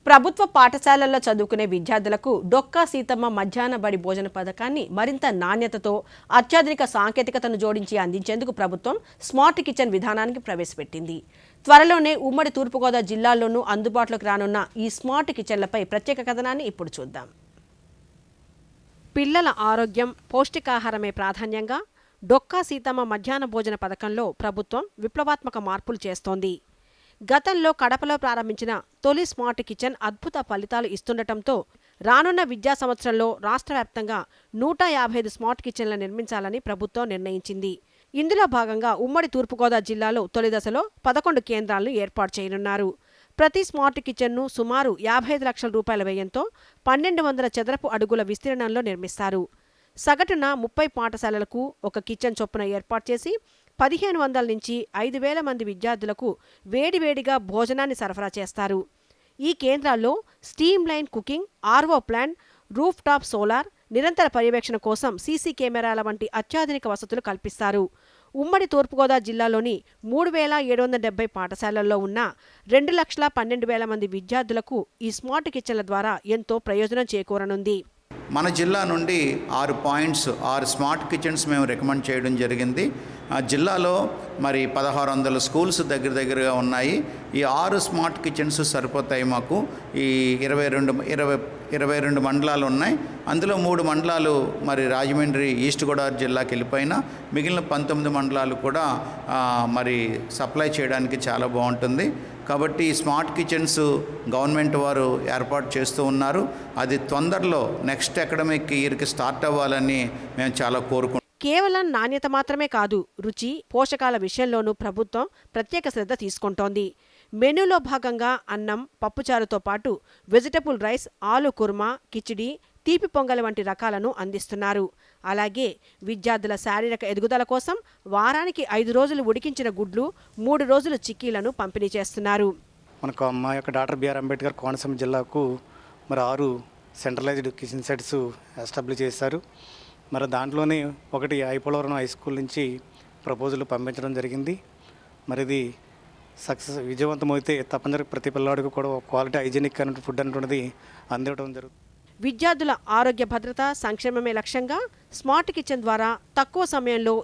ప్రభుత్వ పాఠశాలల్లో చదువుకునే విద్యార్థులకు డొక్కా సీతమ్మ మధ్యాహ్న బడి భోజన పథకాన్ని మరింత నాణ్యతతో అత్యాధునిక సాంకేతికతను జోడించి అందించేందుకు ప్రభుత్వం స్మార్ట్ కిచెన్ విధానానికి ప్రవేశపెట్టింది. త్వరలోనే ఉమ్మడి తూర్పుగోదావరి జిల్లాల్లోనూ అందుబాటులోకి రానున్న ఈ స్మార్ట్ కిచెన్లపై ప్రత్యేక కథనాన్ని ఇప్పుడు చూద్దాం. పిల్లల ఆరోగ్యం, పౌష్టికాహారమే ప్రాధాన్యంగా డొక్కా సీతమ్మ మధ్యాహ్న భోజన పథకంలో ప్రభుత్వం విప్లవాత్మక మార్పులు చేస్తోంది. గతంలో కడపలో ప్రారంభించిన తొలి స్మార్ట్ కిచెన్ అద్భుత ఫలితాలు ఇస్తుండటంతో రానున్న విద్యా సంవత్సరంలో రాష్ట్ర వ్యాప్తంగా 155 స్మార్ట్ కిచెన్లు నిర్మించాలని ప్రభుత్వం నిర్ణయించింది. ఇందులో భాగంగా ఉమ్మడి తూర్పుగోదావరి జిల్లాలో తొలి దశలో 11 కేంద్రాలను ఏర్పాటు చేయనున్నారు. ప్రతి స్మార్ట్ కిచెన్ను సుమారు 55 లక్షల రూపాయల వ్యయంతో 1200 చదరపు అడుగుల విస్తీర్ణంలో నిర్మిస్తారు. సగటున 30 పాఠశాలలకు ఒక కిచెన్ చొప్పున ఏర్పాటు చేసి 1500 నుంచి 5000 మంది విద్యార్థులకు వేడివేడిగా భోజనాన్ని సరఫరా చేస్తారు. ఈ కేంద్రాల్లో steam line cooking, RO plant, roof top solar, నిరంతర పర్యవేక్షణ కోసం సీసీ కెమెరాల వంటి అత్యాధునిక వసతులు కల్పిస్తారు. ఉమ్మడి తూర్పుగోదావరి జిల్లాలోని 3770 పాఠశాలల్లో ఉన్న 2,12,000 మంది విద్యార్థులకు ఈ స్మార్ట్ కిచెన్ల ద్వారా ఎంతో ప్రయోజనం చేకూరనుంది. మన జిల్లా నుండి 6 స్మార్ట్ కిచెన్స్ మేము రికమెండ్ చేయడం జరిగింది. ఆ జిల్లాలో మరి 1600 స్కూల్స్ దగ్గరగా ఉన్నాయి. ఈ 6 స్మార్ట్ కిచెన్స్ సరిపోతాయి మాకు. ఈ 22 మండలాలు ఉన్నాయి. అందులో 3 మండలాలు మరి రాజమండ్రి ఈస్ట్ గోదావరి జిల్లాకి వెళ్ళిపోయినా మిగిలిన 19 మండలాలు కూడా మరి సప్లై చేయడానికి చాలా బాగుంటుంది. కాబట్టి ఈ స్మార్ట్ కిచెన్స్ గవర్నమెంట్ వారు ఏర్పాటు చేస్తూ ఉన్నారు. అది తొందరలో నెక్స్ట్ అకాడమిక్ ఇయర్కి స్టార్ట్ అవ్వాలని మేము చాలా కోరుకుంటున్నాం. కేవలం నాణ్యత మాత్రమే కాదు, రుచి, పోషకాల విషయంలోనూ ప్రభుత్వం ప్రత్యేక శ్రద్ధ తీసుకుంటోంది. మెనూలో భాగంగా అన్నం, పప్పుచారుతో పాటు వెజిటబుల్ రైస్, ఆలు కుర్మా, కిచిడి, తీపి పొంగల్ వంటి రకాలను అందిస్తున్నారు. అలాగే విద్యార్థుల శారీరక ఎదుగుదల కోసం వారానికి 5 రోజులు ఉడికించిన గుడ్లు, 3 రోజులు చిక్కీలను పంపిణీ చేస్తున్నారు. మనకు మా యొక్క డాక్టర్ బిఆర్ అంబేద్కర్ కోనసీమ జిల్లాకు మరి 6 సెంట్రలైజ్డ్ కిచెన్ సెట్స్ ఎస్టాబ్లిష్ చేశారు. మరి దాంట్లోనే ఒకటి ఐపోలవరం హై స్కూల్ నుంచి ప్రపోజల్ పంపించడం జరిగింది. మరి ఇది విజయవంతమైతే తప్పనిసరి ప్రతి పిల్లవాడికి కూడా క్వాలిటీ హైజీనిక్ అయిన ఫుడ్ అనేటువంటిది అందివ్వడం జరుగుతుంది. విద్యార్థుల ఆరోగ్య భద్రత, సంక్షేమమే లక్ష్యంగా స్మార్ట్ కిచెన్ ద్వారా తక్కువ సమయంలో